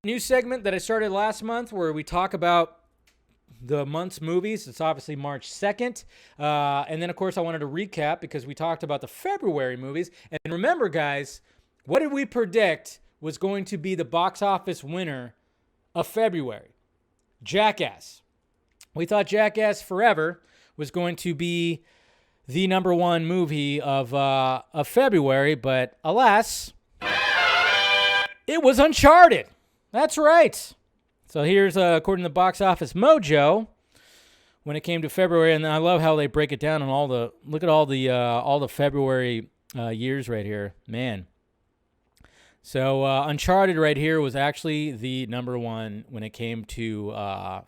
new segment that I started last month where we talk about the month's movies. It's obviously March 2nd. And then, of course, I wanted to recap because we talked about the February movies. And remember, guys, what did we predict was going to be the box office winner of February? Jackass. We thought Jackass Forever was going to be the number one movie of February, but alas, it was Uncharted. That's right. So here's, according to Box Office Mojo, when it came to February, and I love how they break it down on look at all the February years right here, man. So Uncharted right here was actually the number one when it came to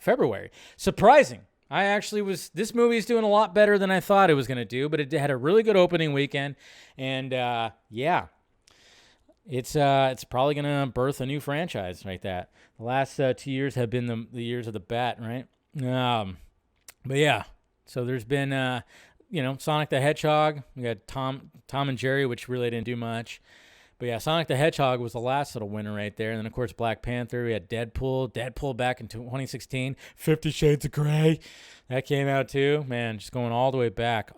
February. Surprising. This movie is doing a lot better than I thought it was going to do, but it had a really good opening weekend, and yeah. It's probably going to birth a new franchise right there. The last 2 years have been the years of the bat, right? But yeah, so there's been, Sonic the Hedgehog. We got Tom and Jerry, which really didn't do much. But yeah, Sonic the Hedgehog was the last little winner right there. And then, of course, Black Panther. We had Deadpool back in 2016. 50 Shades of Grey. That came out too. Man, just going all the way back.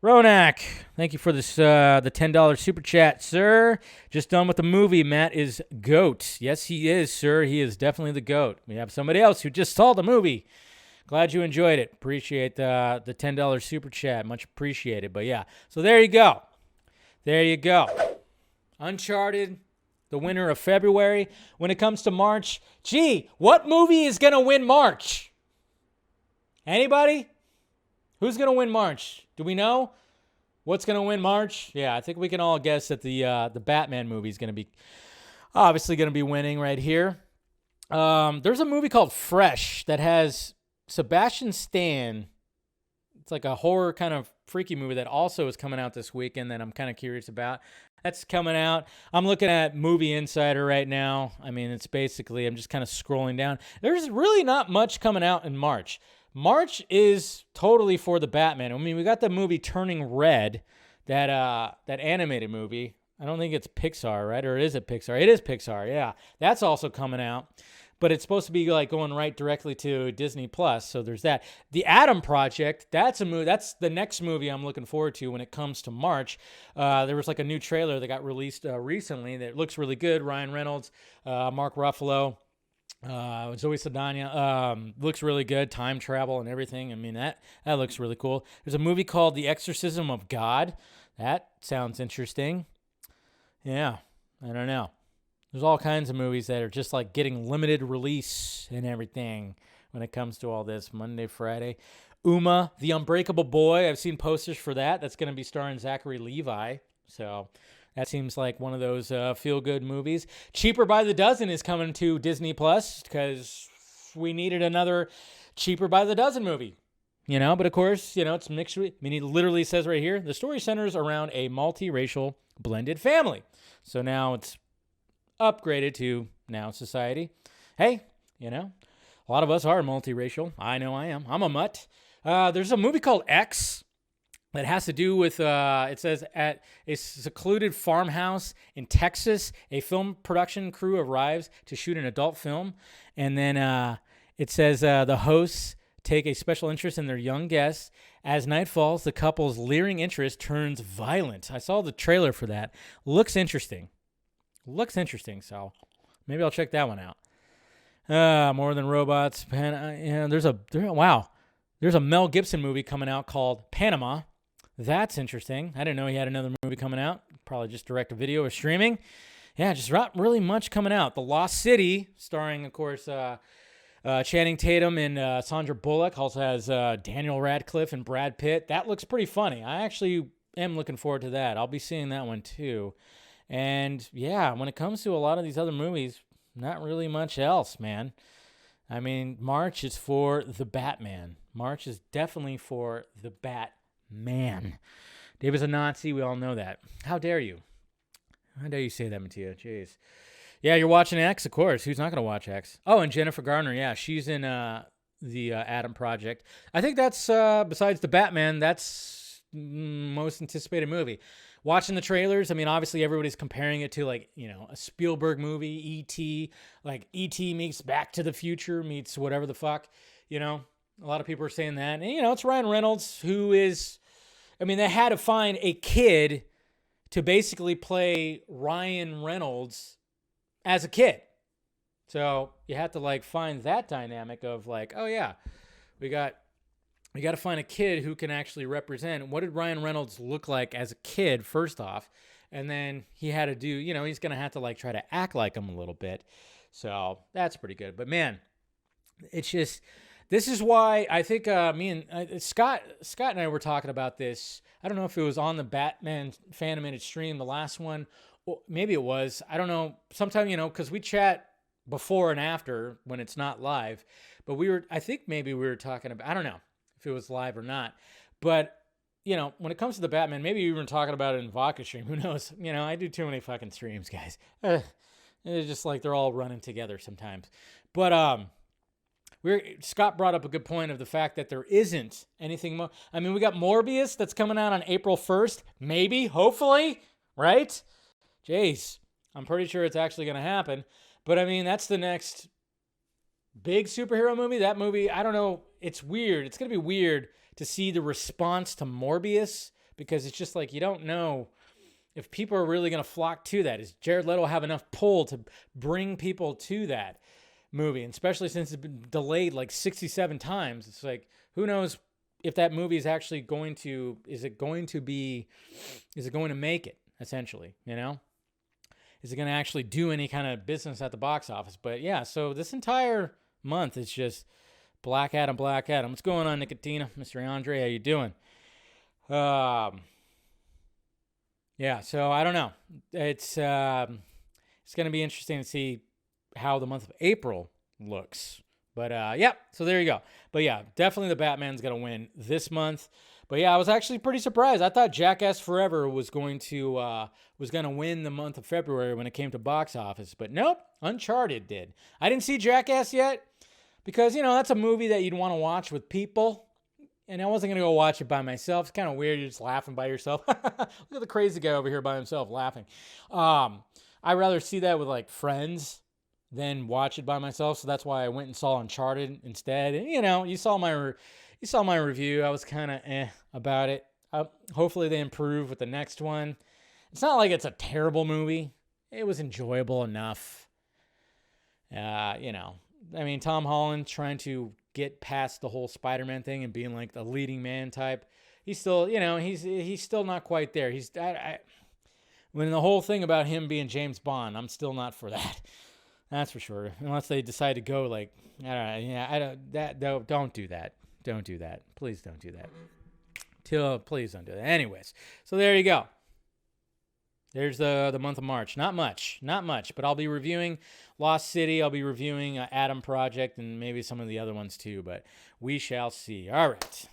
Ronak, thank you for this the $10 super chat, sir. Just done with the movie. Matt is GOAT. Yes, he is, sir. He is definitely the GOAT. We have somebody else who just saw the movie. Glad you enjoyed it. Appreciate the $10 super chat. Much appreciated. But yeah, so there you go. Uncharted, the winner of February. When it comes to March, what movie is going to win March? Anybody? Who's going to win March? Do we know what's going to win March? Yeah, I think we can all guess that the Batman movie is going to be obviously going to be winning right here. There's a movie called Fresh that has Sebastian Stan. It's like a horror kind of freaky movie that also is coming out this weekend that I'm kind of curious about. That's coming out. I'm looking at Movie Insider right now. I mean, it's basically, I'm just kind of scrolling down. There's really not much coming out in March. March is totally for the Batman. I mean, we got the movie Turning Red, that animated movie. I don't think it's Pixar, right? Or is it Pixar? It is Pixar, yeah. That's also coming out. But it's supposed to be like going right directly to Disney Plus. So there's that. The Adam Project, that's a movie. That's the next movie I'm looking forward to when it comes to March. There was like a new trailer that got released recently that looks really good. Ryan Reynolds, Mark Ruffalo, Zoe Saldana, looks really good. Time travel and everything. I mean, that looks really cool. There's a movie called The Exorcism of God. That sounds interesting. Yeah, I don't know. There's all kinds of movies that are just like getting limited release and everything when it comes to all this. Monday, Friday. Uma, The Unbreakable Boy. I've seen posters for that. That's going to be starring Zachary Levi. So that seems like one of those feel-good movies. Cheaper by the Dozen is coming to Disney Plus because we needed another Cheaper by the Dozen movie. But of course, it's mixed. I mean, it literally says right here, the story centers around a multiracial blended family. So now it's upgraded to now society. Hey, a lot of us are multiracial. I know I am. I'm a mutt. There's a movie called X that has to do with, it says, at a secluded farmhouse in Texas, a film production crew arrives to shoot an adult film. And then it says the hosts take a special interest in their young guests. As night falls, the couple's leering interest turns violent. I saw the trailer for that. Looks interesting, so maybe I'll check that one out. More Than Robots. There's a Mel Gibson movie coming out called Panama. That's interesting. I didn't know he had another movie coming out. Probably just direct to video or streaming. Yeah, just not really much coming out. The Lost City, starring, of course, Channing Tatum and Sandra Bullock. Also has Daniel Radcliffe and Brad Pitt. That looks pretty funny. I actually am looking forward to that. I'll be seeing that one too. And yeah, when it comes to a lot of these other movies, not really much else, man. I mean, March is for the Batman. March is definitely for the Batman. Dave is a Nazi. We all know that. How dare you? How dare you say that, Mattia? Jeez. Yeah, you're watching X, of course. Who's not going to watch X? Oh, and Jennifer Garner. Yeah, she's in the Adam Project. I think that's, besides the Batman, that's most anticipated movie. Watching the trailers, I mean, obviously everybody's comparing it to like, a Spielberg movie, E.T., like E.T. meets Back to the Future meets whatever the fuck, A lot of people are saying that. And, it's Ryan Reynolds who is, they had to find a kid to basically play Ryan Reynolds as a kid. So you have to like find that dynamic of like, oh yeah, we got to find a kid who can actually represent. What did Ryan Reynolds look like as a kid, first off? And then he had to do, he's going to have to like try to act like him a little bit. So that's pretty good. But man, it's just, this is why I think me and Scott and I were talking about this. I don't know if it was on the Batman Phantom Minute stream, the last one. Or maybe it was. I don't know. Sometime, because we chat before and after when it's not live. But I think maybe we were talking about, I don't know if it was live or not. But, when it comes to the Batman, maybe we were talking about it in Vodka stream. Who knows? I do too many fucking streams, guys. It's just like they're all running together sometimes. But Scott brought up a good point of the fact that there isn't anything more. We got Morbius that's coming out on April 1st. Maybe, hopefully, right? Jeez, I'm pretty sure it's actually going to happen. But that's the next big superhero movie. That movie, I don't know. It's weird. It's going to be weird to see the response to Morbius because it's just like you don't know if people are really going to flock to that. Does Jared Leto have enough pull to bring people to that movie? And especially since it's been delayed like 67 times. It's like, who knows if that movie is actually going to make it, essentially, Is it going to actually do any kind of business at the box office? But yeah, so this entire month is just Black Adam. What's going on, Nicotina? Mr. Andre, how you doing? Yeah, so I don't know. It's going to be interesting to see how the month of April looks. But yeah, so there you go. But yeah, definitely the Batman's going to win this month. But yeah, I was actually pretty surprised. I thought Jackass Forever was going to win the month of February when it came to box office, but nope, Uncharted did. I didn't see Jackass yet because that's a movie that you'd want to watch with people, and I wasn't gonna go watch it by myself. It's kind of weird. You're just laughing by yourself. Look at the crazy guy over here by himself laughing. I'd rather see that with like friends than watch it by myself. So that's why I went and saw Uncharted instead. And you saw my review. I was kind of about it. Hopefully they improve with the next one. It's not like it's a terrible movie. It was enjoyable enough. Tom Holland trying to get past the whole Spider-Man thing and being like the leading man type. He's still, he's still not quite there. When the whole thing about him being James Bond, I'm still not for that. That's for sure. Unless they decide to go like, don't do that. Don't do that. Please don't do that. Please don't do that. Anyways, so there you go. There's the month of March. Not much, but I'll be reviewing Lost City. I'll be reviewing Adam Project and maybe some of the other ones too, but we shall see. All right.